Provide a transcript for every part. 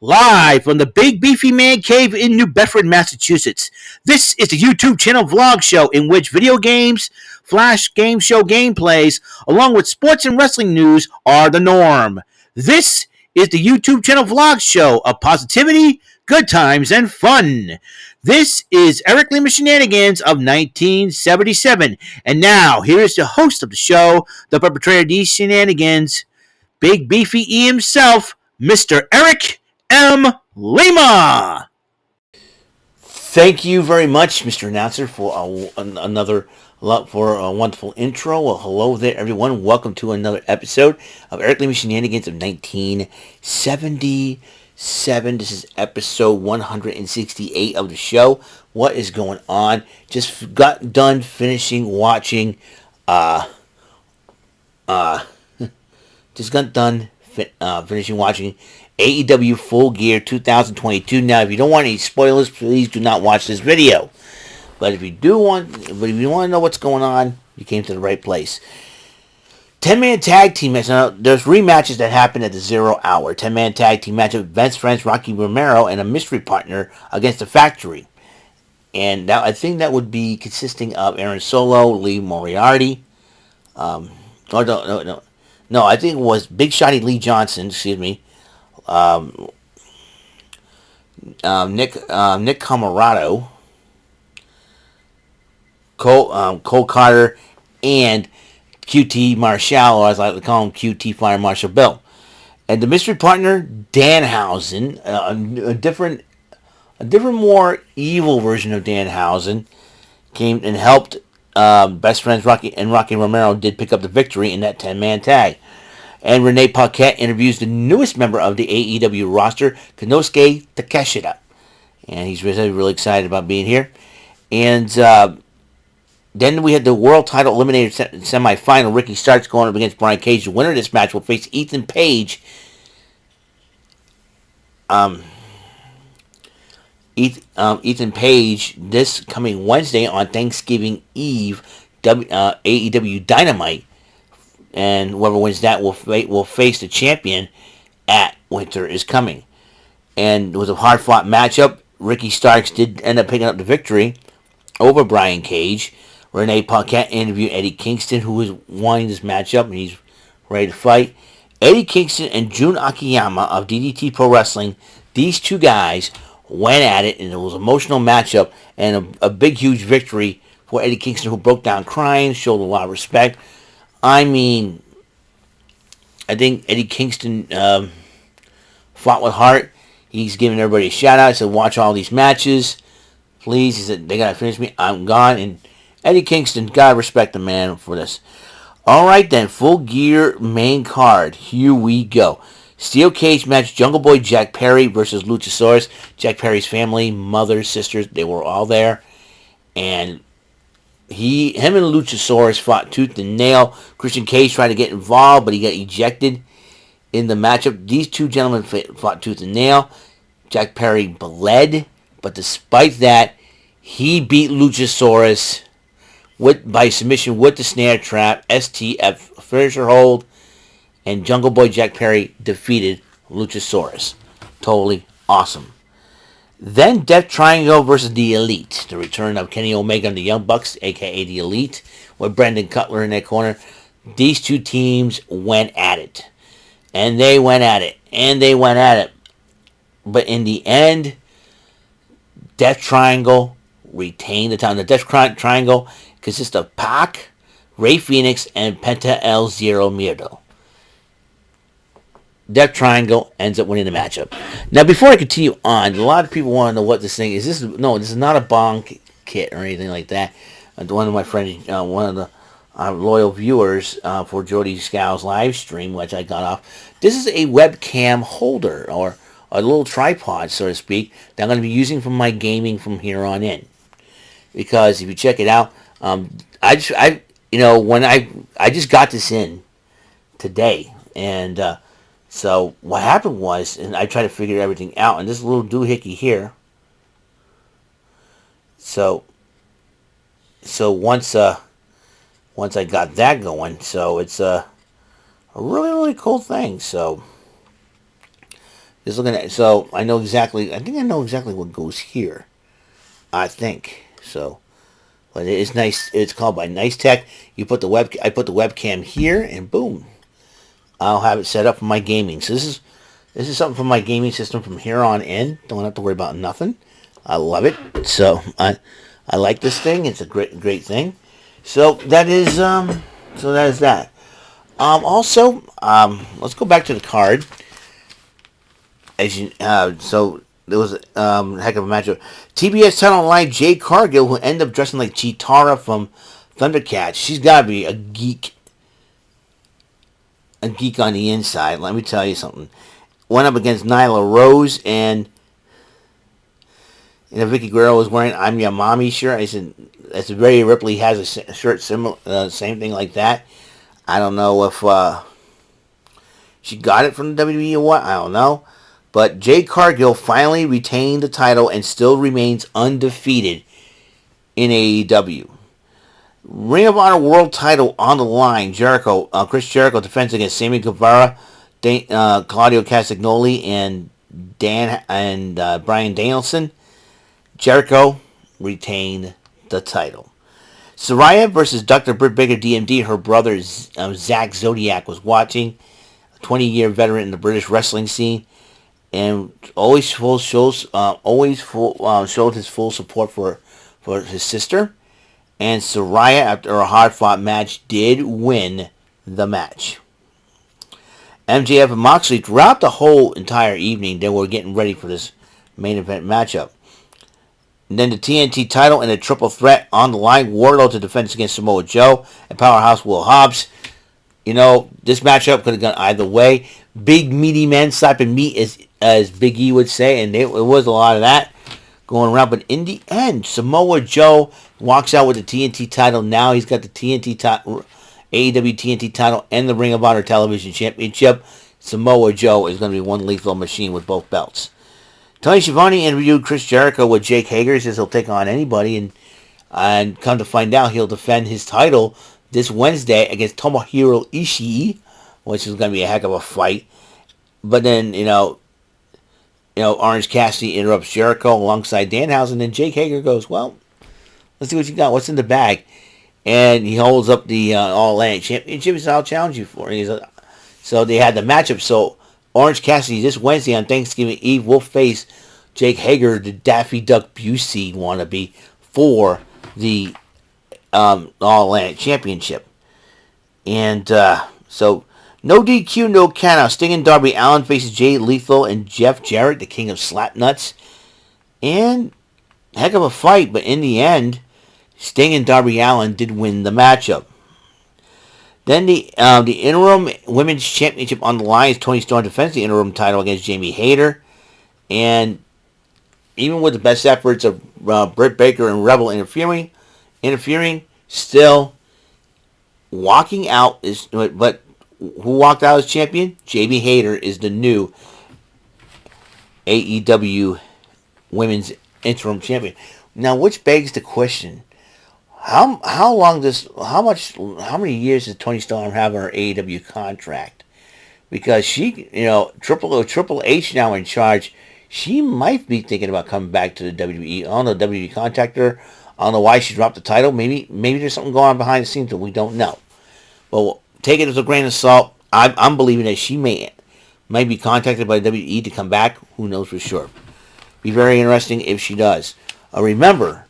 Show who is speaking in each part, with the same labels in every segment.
Speaker 1: Live from the Big Beefy Man Cave in New Bedford, Massachusetts. This is the YouTube channel vlog show in which video games, flash game show gameplays, along with sports and wrestling news are the norm. This is the YouTube channel vlog show of positivity, good times, and fun. This is Eric Lima Shenanigans of 1977. And now, here's the host of the show, the perpetrator of these shenanigans, Big Beefy E himself, Mr. Eric M. Lima. Thank you very much, Mr. Announcer, for another wonderful intro. Well, hello there, everyone. Welcome to another episode of Eric Lima Shenanigans of 1977. This is episode 168 of the show. What is going on? Just got done finishing watching. Finishing watching AEW Full Gear 2022. Now, if you don't want any spoilers, please do not watch this video. But if you want to know what's going on, you came to the right place. 10-man tag team match. Now, there's rematches that happened at the 0 hour. 10-man tag team match of Vince Friends, Rocky Romero, and a mystery partner against the Factory. And now I think that would be consisting of Aaron Solo, Lee Moriarty. No, I think it was Big Shotty Lee Johnson. Excuse me. Nick Camarado, Cole Carter, and QT Marshall, or as I like to call him, QT Fire Marshal Bill. And the mystery partner, Danhausen, a different, more evil version of Danhausen, came and helped. Best Friends Rocky Romero did pick up the victory in that 10-man tag. And Renee Paquette interviews the newest member of the AEW roster, Konosuke Takeshita. And he's really excited about being here. And then we had the World Title Eliminator semifinal. Ricky Starks going up against Brian Cage. The winner of this match will face Ethan Page. Ethan Page this coming Wednesday on Thanksgiving Eve, AEW Dynamite. And whoever wins that will face the champion at Winter is Coming. And it was a hard-fought matchup. Ricky Starks did end up picking up the victory over Brian Cage. Renee Paquette interviewed Eddie Kingston, who was wanting this matchup, and he's ready to fight. Eddie Kingston and Jun Akiyama of DDT Pro Wrestling, these two guys went at it, and it was an emotional matchup and a big, huge victory for Eddie Kingston, who broke down crying, showed a lot of respect. I mean, I think Eddie Kingston fought with heart. He's giving everybody a shout out. He said, watch all these matches, please. He said, they got to finish me. I'm gone. And Eddie Kingston, gotta respect the man for this. All right, then. Full Gear main card. Here we go. Steel cage match, Jungle Boy Jack Perry versus Luchasaurus. Jack Perry's family, mother, sisters, they were all there. And him and Luchasaurus fought tooth and nail. Christian Cage tried to get involved, but he got ejected in the matchup. These two gentlemen fought tooth and nail. Jack Perry bled, but despite that, he beat Luchasaurus by submission with the snare trap, STF finisher hold, and Jungle Boy Jack Perry defeated Luchasaurus. Totally awesome. Then Death Triangle versus the Elite. The return of Kenny Omega and the Young Bucks, a.k.a. the Elite, with Brendan Cutler in their corner. These two teams went at it. And they went at it. And they went at it. But in the end, Death Triangle retained the title. The Death Triangle consists of Pac, Rey Fenix, and Penta El Zero Miedo. Death Triangle ends up winning the matchup. Now, before I continue on, a lot of people want to know what this thing is. This is not a bong kit or anything like that. One of my friends, one of the loyal viewers for Jody Scow's live stream, which I got off. This is a webcam holder, or a little tripod, so to speak, that I'm going to be using for my gaming from here on in. Because if you check it out, I just got this in today, and so what happened was, and I tried to figure everything out, and this little doohickey here. So once I got that going, so it's a really, really cool thing. So Just looking at, so I know exactly. I think I know exactly what goes here. I think so. But it's nice. It's called by Nice Tech. You put the web. I put the webcam here, and boom, I'll have it set up for my gaming. So this is something for my gaming system from here on in. Don't have to worry about nothing. I love it. So I like this thing. It's a great thing. So that is that. Also, let's go back to the card. As you, so there was a heck of a matchup. TBS title line, Jade Cargill, who ended up dressing like Chitara from Thundercats. She's got to be a geek on the inside. Let me tell you something. Went up against Nyla Rose, and Vicky Guerrero was wearing "I'm Your Mommy" shirt. I said, Rhea Ripley has a shirt similar, same thing like that. I don't know if she got it from the WWE or what. I don't know. But Jade Cargill finally retained the title and still remains undefeated in AEW. Ring of Honor World title on the line. Chris Jericho defends against Sammy Guevara, Claudio Castagnoli, and Bryan Danielson. Jericho retained the title. Saraya versus Dr. Britt Baker DMD. Her brother Zach Zodiac was watching. A 20-year veteran in the British wrestling scene. And always showed his full support for his sister. And Saraya, after a hard-fought match, did win the match. MJF and Moxley, throughout the whole entire evening, they were getting ready for this main event matchup. And then the TNT title and a triple threat on the line. Wardlow to defend against Samoa Joe and Powerhouse Will Hobbs. You know, this matchup could have gone either way. Big meaty men slapping meat, as Big E would say, and it was a lot of that going around. But in the end, Samoa Joe walks out with the TNT title. Now he's got the AEW TNT title and the Ring of Honor Television Championship. Samoa Joe is going to be one lethal machine with both belts. Tony Schiavone interviewed Chris Jericho with Jake Hager. He says he'll take on anybody, and come to find out, he'll defend his title this Wednesday against Tomohiro Ishii, which is going to be a heck of a fight. But then, Orange Cassidy interrupts Jericho alongside Danhausen, and Jake Hager goes, well, let's see what you got. What's in the bag? And he holds up the All-Atlantic Championship. He says, I'll challenge you for it. So they had the matchup. So Orange Cassidy this Wednesday on Thanksgiving Eve will face Jake Hager, the Daffy Duck Busey wannabe, for the All-Atlantic Championship. And so no DQ, no count. Sting and Darby Allin faces Jay Lethal and Jeff Jarrett, the king of slapnuts. And heck of a fight, but in the end, Sting and Darby Allin did win the matchup. Then the interim women's championship on the line as Toni Storm defends the interim title against Jamie Hayter. And even with the best efforts of Britt Baker and Rebel interfering, still walking out is. But who walked out as champion? Jamie Hayter is the new AEW Women's Interim Champion. Now, which begs the question: How many years does Toni Storm have on her AEW contract? Because she, Triple H now in charge, she might be thinking about coming back to the WWE. I don't know, WWE contacted her. I don't know why she dropped the title. Maybe there's something going on behind the scenes that we don't know. But take it as a grain of salt. I'm believing that she might be contacted by WWE to come back. Who knows for sure? Be very interesting if she does. Also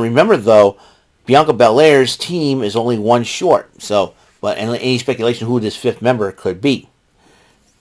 Speaker 1: remember though, Bianca Belair's team is only one short. So, but and any speculation who this fifth member could be,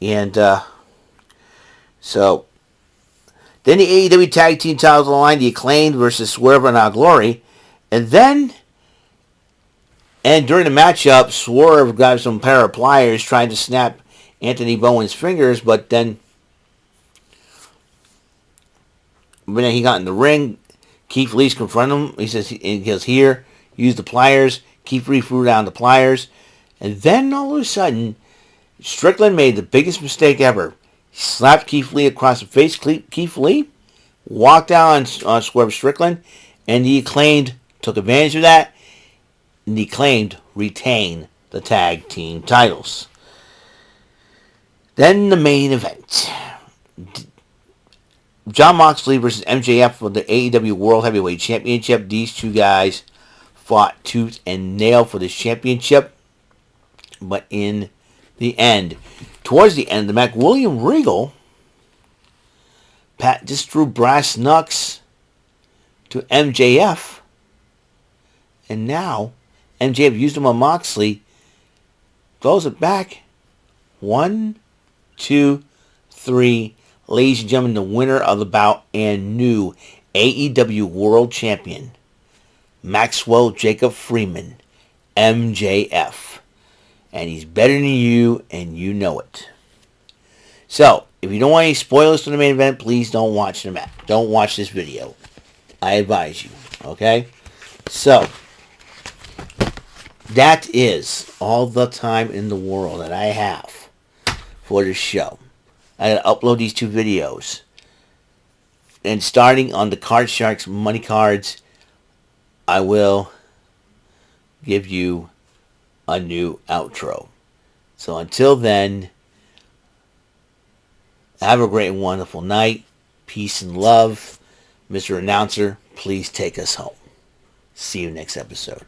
Speaker 1: and so then the AEW Tag Team Titles on the line: the Acclaimed versus Swerve and Our Glory, and during the matchup, Swerve got some pair of pliers trying to snap Anthony Bowen's fingers, but then when he got in the ring, Keith Lee's confronted him. He goes, here, use the pliers. Keith Lee threw down the pliers. And then all of a sudden, Strickland made the biggest mistake ever. He slapped Keith Lee across the face. Keith Lee walked out on Swerve Strickland, and the Acclaimed took advantage of that, and the Acclaimed retained the tag team titles. Then the main event. Jon Moxley versus MJF for the AEW World Heavyweight Championship. These two guys fought tooth and nail for this championship. But in the end, towards the end, the McWilliam Regal just threw brass knucks to MJF. And now, MJF used him on Moxley. Throws it back. 1, 2, 3. Ladies and gentlemen, the winner of the bout and new AEW World Champion, Maxwell Jacob Freeman, MJF. And he's better than you, and you know it. So, if you don't want any spoilers for the main event, please don't watch the match. Don't watch this video. I advise you. Okay? So, that is all the time in the world that I have for this show. I gotta upload these 2 videos. And starting on the Card Sharks money cards, I will give you a new outro. So until then, have a great and wonderful night. Peace and love. Mr. Announcer, please take us home. See you next episode.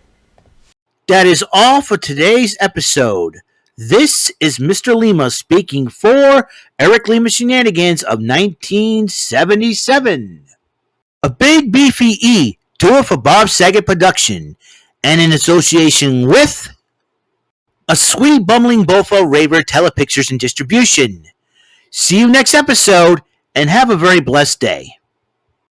Speaker 1: That is all for today's episode. This is Mr. Lima speaking for Eric Lima Shenanigans of 1977. A Big Beefy E, tour for Bob Saget production, and in association with A Sweet Bumbling Bofo Raver Telepictures and Distribution. See you next episode, and have a very blessed day.